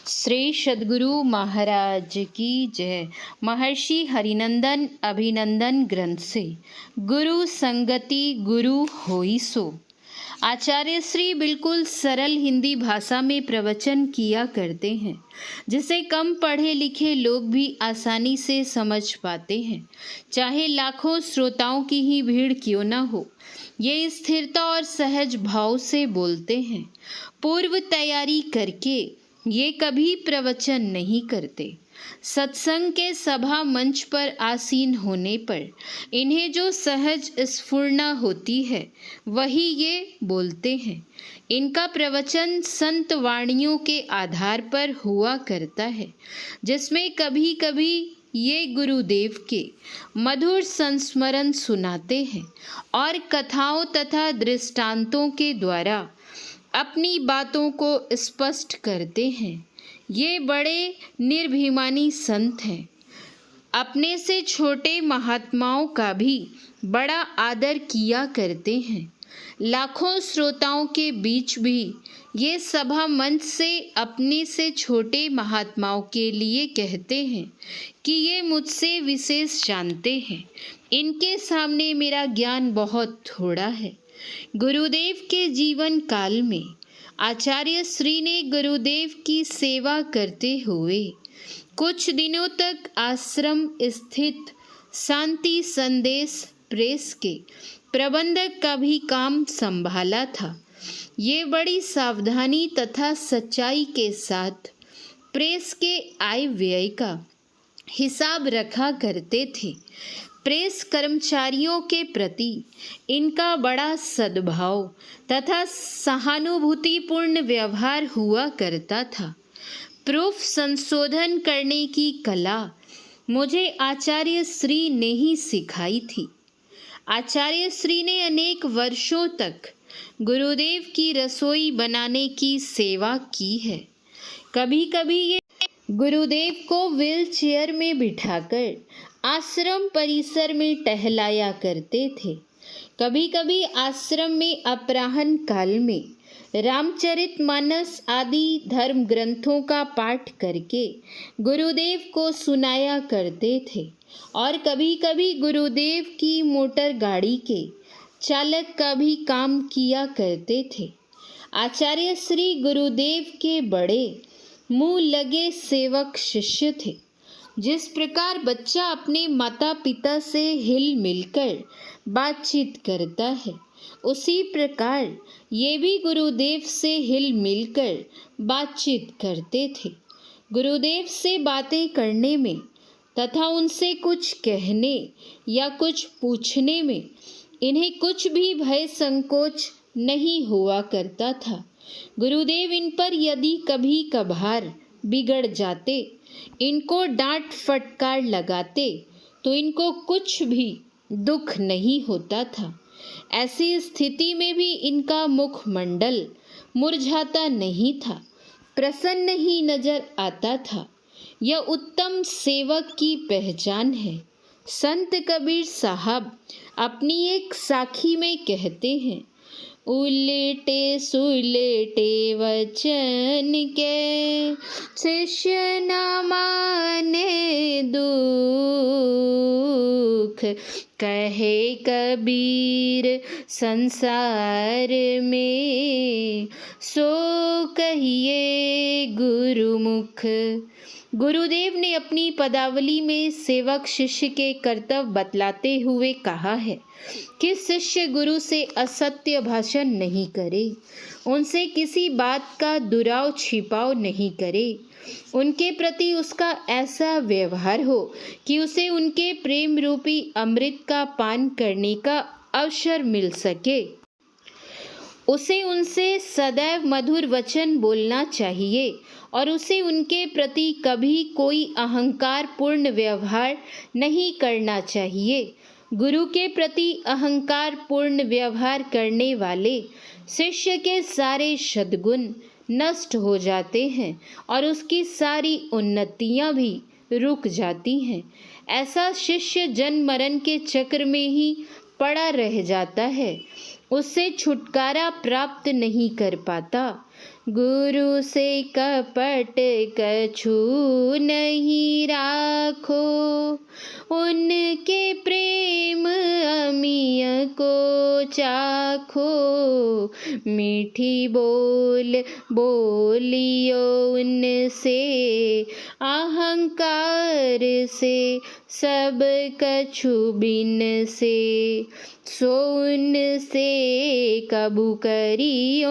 श्री सद्गुरु महाराज की जय। महर्षि हरिनंदन अभिनंदन ग्रंथ से गुरु संगति गुरु होई सो। आचार्य श्री बिल्कुल सरल हिंदी भाषा में प्रवचन किया करते हैं, जिसे कम पढ़े लिखे लोग भी आसानी से समझ पाते हैं, चाहे लाखों श्रोताओं की ही भीड़ क्यों न हो। ये स्थिरता और सहज भाव से बोलते हैं। पूर्व तैयारी करके ये कभी प्रवचन नहीं करते। सत्संग के सभा मंच पर आसीन होने पर इन्हें जो सहज स्फुरना होती है वही ये बोलते हैं। इनका प्रवचन संत वाणियों के आधार पर हुआ करता है, जिसमें कभी कभी ये गुरुदेव के मधुर संस्मरण सुनाते हैं और कथाओं तथा दृष्टांतों के द्वारा अपनी बातों को स्पष्ट करते हैं। ये बड़े निर्भिमानी संत हैं। अपने से छोटे महात्माओं का भी बड़ा आदर किया करते हैं। लाखों श्रोताओं के बीच भी ये सभा मंच से अपने से छोटे महात्माओं के लिए कहते हैं कि ये मुझसे विशेष जानते हैं। इनके सामने मेरा ज्ञान बहुत थोड़ा है। गुरुदेव के जीवन काल में आचार्य श्री ने गुरुदेव की सेवा करते हुए कुछ दिनों तक आश्रम स्थित शांति संदेश प्रेस के प्रबंधक का भी काम संभाला था। ये बड़ी सावधानी तथा सच्चाई के साथ प्रेस के आय व्यय का हिसाब रखा करते थे। प्रेस कर्मचारियों के प्रति इनका बड़ा सद्भाव तथा सहानुभूतिपूर्ण व्यवहार हुआ करता था। प्रूफ संशोधन करने की कला मुझे आचार्य श्री ने ही सिखाई थी। आचार्य श्री ने अनेक वर्षों तक गुरुदेव की रसोई बनाने की सेवा की है। कभी कभी ये गुरुदेव को व्हील चेयर में बिठाकर आश्रम परिसर में टहलाया करते थे। कभी कभी आश्रम में अपराह्न काल में रामचरितमानस आदि धर्म ग्रंथों का पाठ करके गुरुदेव को सुनाया करते थे और कभी कभी गुरुदेव की मोटर गाड़ी के चालक का भी काम किया करते थे। आचार्य श्री गुरुदेव के बड़े मुँह लगे सेवक शिष्य थे। जिस प्रकार बच्चा अपने माता पिता से हिल मिलकर बातचीत करता है, उसी प्रकार ये भी गुरुदेव से हिल मिलकर बातचीत करते थे। गुरुदेव से बातें करने में तथा उनसे कुछ कहने या कुछ पूछने में इन्हें कुछ भी भय संकोच नहीं हुआ करता था। गुरुदेव इन पर यदि कभी कभार बिगड़ जाते, इनको डांट फटकार लगाते, तो इनको कुछ भी दुख नहीं होता था। ऐसी स्थिति में भी इनका मुखमंडल मुरझाता नहीं था, प्रसन्न ही नजर आता था। यह उत्तम सेवक की पहचान है। संत कबीर साहब अपनी एक साखी में कहते हैं, उलटे सुलटे वचन के शिष्य न माने दुख, कहे कबीर संसार में सो कहिए गुरुमुख। गुरुदेव ने अपनी पदावली में सेवक शिष्य के कर्तव्य बतलाते हुए कहा है कि शिष्य गुरु से असत्य भाषण नहीं करे, उनसे किसी बात का दुराव छिपाव नहीं करे, उनके प्रति उसका ऐसा व्यवहार हो कि उसे उनके प्रेम रूपी अमृत का पान करने का अवसर मिल सके। उसे उनसे सदैव मधुर वचन बोलना चाहिए और उसे उनके प्रति कभी कोई अहंकार पूर्ण व्यवहार नहीं करना चाहिए। गुरु के प्रति अहंकार पूर्ण व्यवहार करने वाले शिष्य के सारे सद्गुण नष्ट हो जाते हैं और उसकी सारी उन्नतियां भी रुक जाती हैं। ऐसा शिष्य जन्म मरण के चक्र में ही पड़ा रह जाता है, उससे छुटकारा प्राप्त नहीं कर पाता। गुरु से कपट कछु नहीं राखो, उनके प्रेम अमिय को चाखो। मीठी बोल बोलियो उनसे, अहंकार से सब कछु बिन से। सो उनसे कबू करियो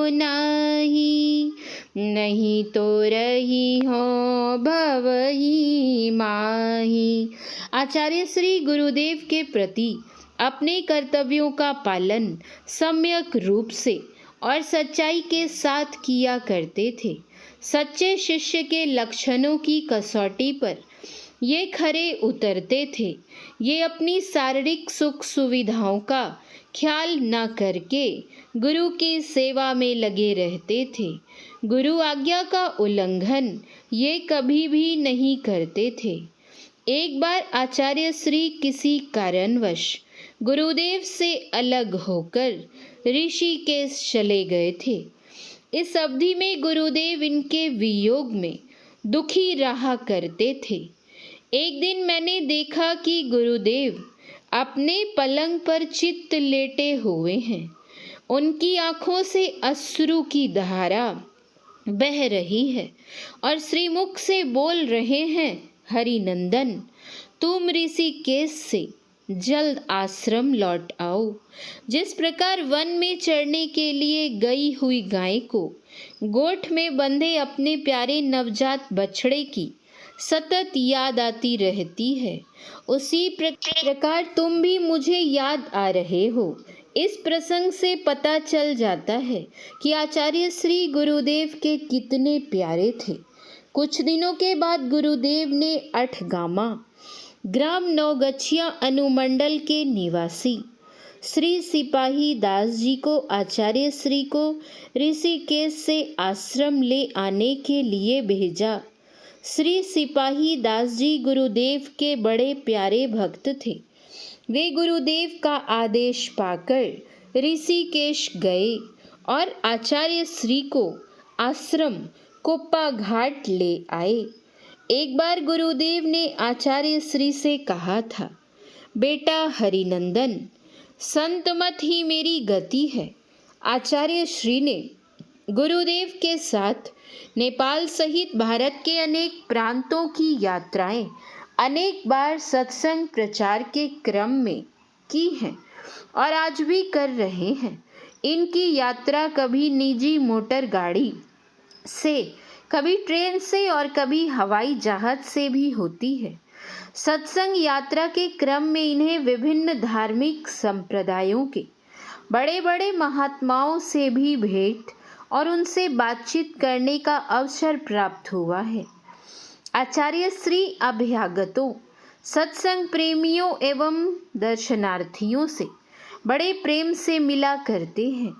नाही, नहीं तो रही हो भवही माही। आचार्य श्री गुरुदेव के प्रति अपने कर्तव्यों का पालन सम्यक रूप से और सच्चाई के साथ किया करते थे। सच्चे शिष्य के लक्षणों की कसौटी पर ये खरे उतरते थे। ये अपनी शारीरिक सुख सुविधाओं का ख्याल न करके गुरु की सेवा में लगे रहते थे। गुरु आज्ञा का उल्लंघन ये कभी भी नहीं करते थे। एक बार आचार्य श्री किसी कारणवश गुरुदेव से अलग होकर ऋषिकेश चले गए थे। इस अवधि में गुरुदेव इनके वियोग में दुखी रहा करते थे। एक दिन मैंने देखा कि गुरुदेव अपने पलंग पर चित्त लेटे हुए हैं। उनकी आंखों से अश्रु की धारा बह रही है और श्रीमुख से बोल रहे हैं, हरिनंदन, तुम ऋषिकेश से जल्द आश्रम लौट आओ। जिस प्रकार वन में चरने के लिए गई हुई गाय को गोठ में बंधे अपने प्यारे नवजात बछड़े की सतत याद आती रहती है, उसी प्रकार तुम भी मुझे याद आ रहे हो। इस प्रसंग से पता चल जाता है कि आचार्य श्री गुरुदेव के कितने प्यारे थे। कुछ दिनों के बाद गुरुदेव ने अठगामा ग्राम नौगछिया अनुमंडल के निवासी श्री सिपाही दास जी को आचार्य श्री को ऋषिकेश से आश्रम ले आने के लिए भेजा। श्री सिपाही दास जी गुरुदेव के बड़े प्यारे भक्त थे। वे गुरुदेव का आदेश पाकर ऋषिकेश गए और आचार्य श्री को आश्रम कुप्पा घाट ले आए। एक बार गुरुदेव ने आचार्य श्री से कहा था, बेटा हरिनंदन, संत मत ही मेरी गति है। आचार्य श्री ने गुरुदेव के साथ नेपाल सहित भारत के अनेक प्रांतों की यात्राएं अनेक बार सत्संग प्रचार के क्रम में की हैं और आज भी कर रहे हैं। इनकी यात्रा कभी निजी मोटर गाड़ी से, कभी ट्रेन से और कभी हवाई जहाज से भी होती है। सत्संग यात्रा के क्रम में इन्हें विभिन्न धार्मिक संप्रदायों के बड़े बड़े महात्माओं से भी भेंट और उनसे बातचीत करने का अवसर प्राप्त हुआ है। आचार्य श्री अभ्यागतों, सत्संग प्रेमियों एवं दर्शनार्थियों से बड़े प्रेम से मिला करते हैं।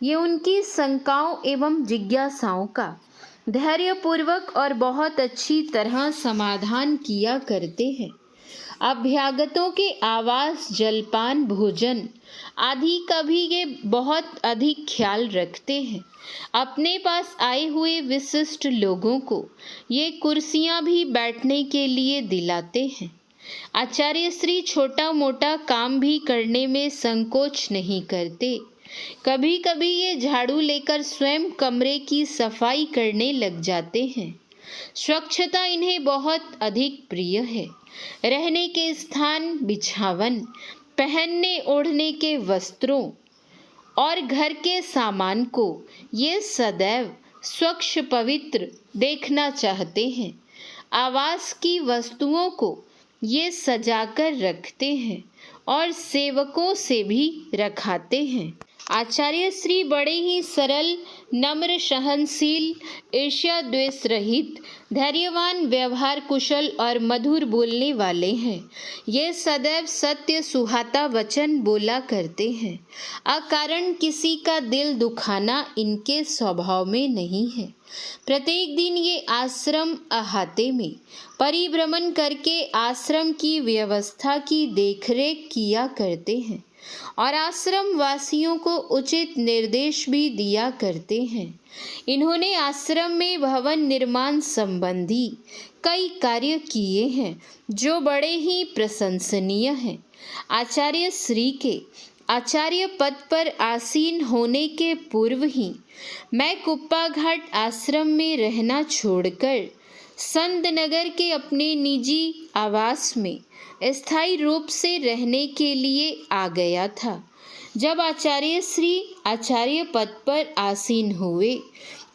ये उनकी शंकाओं एवं जिज्ञासाओं का धैर्यपूर्वक और बहुत अच्छी तरह समाधान किया करते हैं। अभ्यागतों के आवास, जलपान, भोजन आदि का भी ये बहुत अधिक ख्याल रखते हैं। अपने पास आए हुए विशिष्ट लोगों को ये कुर्सियां भी बैठने के लिए दिलाते हैं। आचार्य श्री छोटा मोटा काम भी करने में संकोच नहीं करते। कभी कभी ये झाड़ू लेकर स्वयं कमरे की सफाई करने लग जाते हैं। स्वच्छता इन्हें बहुत अधिक प्रिय है। रहने के स्थान, बिछावन, पहनने ओढ़ने के वस्त्रों और घर के सामान को ये सदैव स्वच्छ पवित्र देखना चाहते हैं। आवास की वस्तुओं को ये सजाकर रखते हैं और सेवकों से भी रखाते हैं। आचार्य श्री बड़े ही सरल, नम्र, सहनशील, ईर्ष्या द्वेष रहित, धैर्यवान, व्यवहार कुशल और मधुर बोलने वाले हैं। ये सदैव सत्य सुहाता वचन बोला करते हैं। अकारण किसी का दिल दुखाना इनके स्वभाव में नहीं है। प्रत्येक दिन ये आश्रम अहाते में परिभ्रमण करके आश्रम की व्यवस्था की देखरेख किया करते हैं। और आश्रम वासियों को उचित निर्देश भी दिया करते हैं। इन्होंने आश्रम में भवन निर्माण संबंधी कई कार्य किए हैं जो बड़े ही प्रशंसनीय हैं। आचार्य श्री के आचार्य पद पर आसीन होने के पूर्व ही मैं कुप्पा घाट आश्रम में रहना छोड़कर संत नगर के अपने निजी आवास में स्थायी रूप से रहने के लिए आ गया था। जब आचार्य श्री आचार्य पद पर आसीन हुए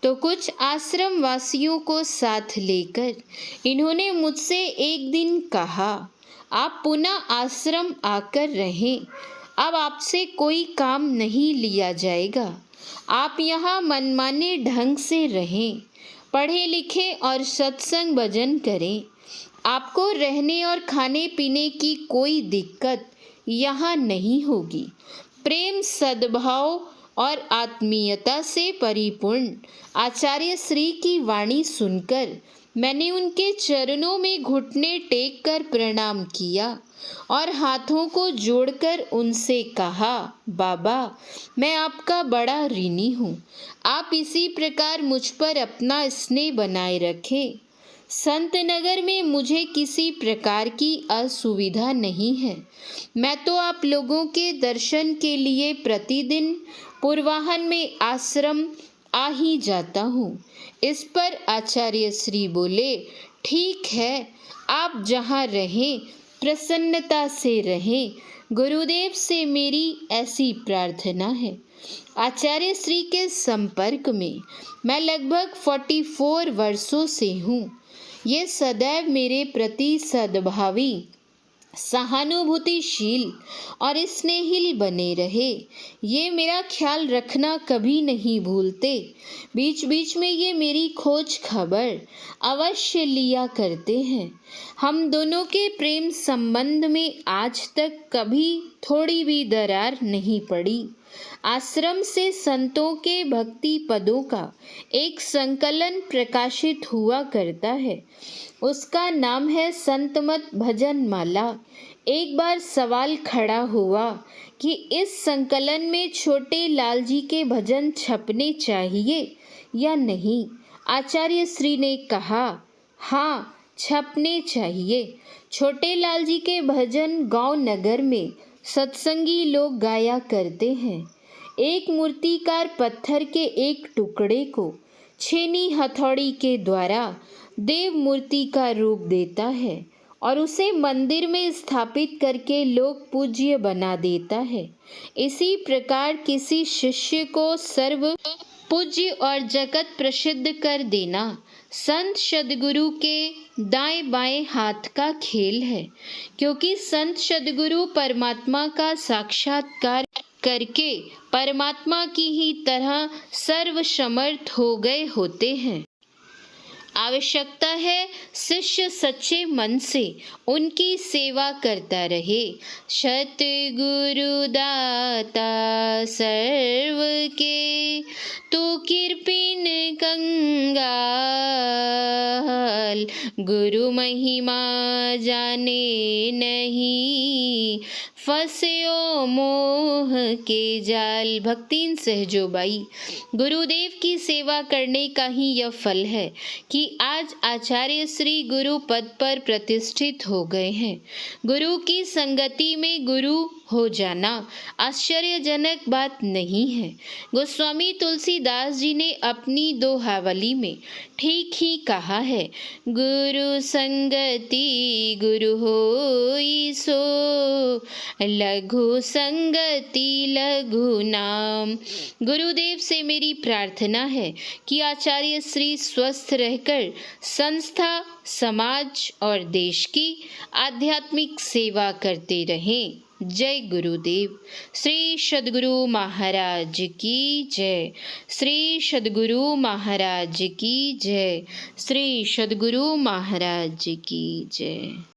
तो कुछ आश्रम वासियों को साथ लेकर इन्होंने मुझसे एक दिन कहा, आप पुनः आश्रम आकर रहें, अब आपसे कोई काम नहीं लिया जाएगा। आप यहाँ मनमाने ढंग से रहें, पढ़े लिखें और सत्संग भजन करें। आपको रहने और खाने पीने की कोई दिक्कत यहाँ नहीं होगी। प्रेम, सद्भाव और आत्मीयता से परिपूर्ण आचार्य श्री की वाणी सुनकर मैंने उनके चरणों में घुटने टेक कर प्रणाम किया और हाथों को जोड़कर उनसे कहा, बाबा, मैं आपका बड़ा ऋणी हूँ। आप इसी प्रकार मुझ पर अपना स्नेह बनाए रखें। संत नगर में मुझे किसी प्रकार की असुविधा नहीं है। मैं तो आप लोगों के दर्शन के लिए प्रतिदिन पूर्वाह्न में आश्रम आ ही जाता हूँ। इस पर आचार्य श्री बोले, ठीक है, आप जहाँ रहें प्रसन्नता से रहें। गुरुदेव से मेरी ऐसी प्रार्थना है। आचार्य श्री के संपर्क में मैं लगभग 44 वर्षों से हूँ। ये सदैव मेरे प्रति सद्भावी, सहानुभूतिशील और स्नेहिल बने रहे। ये मेरा ख्याल रखना कभी नहीं भूलते। बीच बीच में ये मेरी खोज खबर अवश्य लिया करते हैं। हम दोनों के प्रेम संबंध में आज तक कभी थोड़ी भी दरार नहीं पड़ी। आश्रम से संतों के भक्ति पदों का एक संकलन प्रकाशित हुआ करता है। उसका नाम है संतमत भजन माला। एक बार सवाल खड़ा हुआ कि इस संकलन में छोटे लाल जी के भजन छपने चाहिए या नहीं। आचार्य श्री ने कहा, हाँ, छपने चाहिए। छोटे लाल जी के भजन गांव नगर में सत्संगी लोग गाया करते हैं। एक मूर्तिकार पत्थर के एक टुकड़े को छेनी हथौड़ी के द्वारा देव मूर्ति का रूप देता है और उसे मंदिर में स्थापित करके लोक पूज्य बना देता है। इसी प्रकार किसी शिष्य को सर्व पूज्य और जगत प्रसिद्ध कर देना संत सद्गुरु के दाएं बाएं हाथ का खेल है, क्योंकि संत सद्गुरु परमात्मा का साक्षात्कार करके परमात्मा की ही तरह सर्वसमर्थ हो गए होते हैं। आवश्यकता है शिष्य सच्चे मन से उनकी सेवा करता रहे। सतगुरु दाता सर्व के, तू कृपिन कंगाल, गुरु महिमा जाने नहीं, फंस्यो मोह के जाल। भक्तिन सहजोबाई। गुरुदेव की सेवा करने का ही यह फल है कि आज आचार्य श्री गुरु पद पर प्रतिष्ठित हो गए हैं। गुरु की संगति में गुरु हो जाना आश्चर्यजनक बात नहीं है। गोस्वामी तुलसीदास जी ने अपनी दोहावली में ठीक ही कहा है, गुरु संगति गुरु होई सो, लघु संगति लघु नाम। गुरुदेव से मेरी प्रार्थना है कि आचार्य श्री स्वस्थ रहकर संस्था, समाज और देश की आध्यात्मिक सेवा करते रहें। जय गुरुदेव। श्री सद्गुरु महाराज की जय। श्री सद्गुरु महाराज की जय। श्री सद्गुरु महाराज की जय।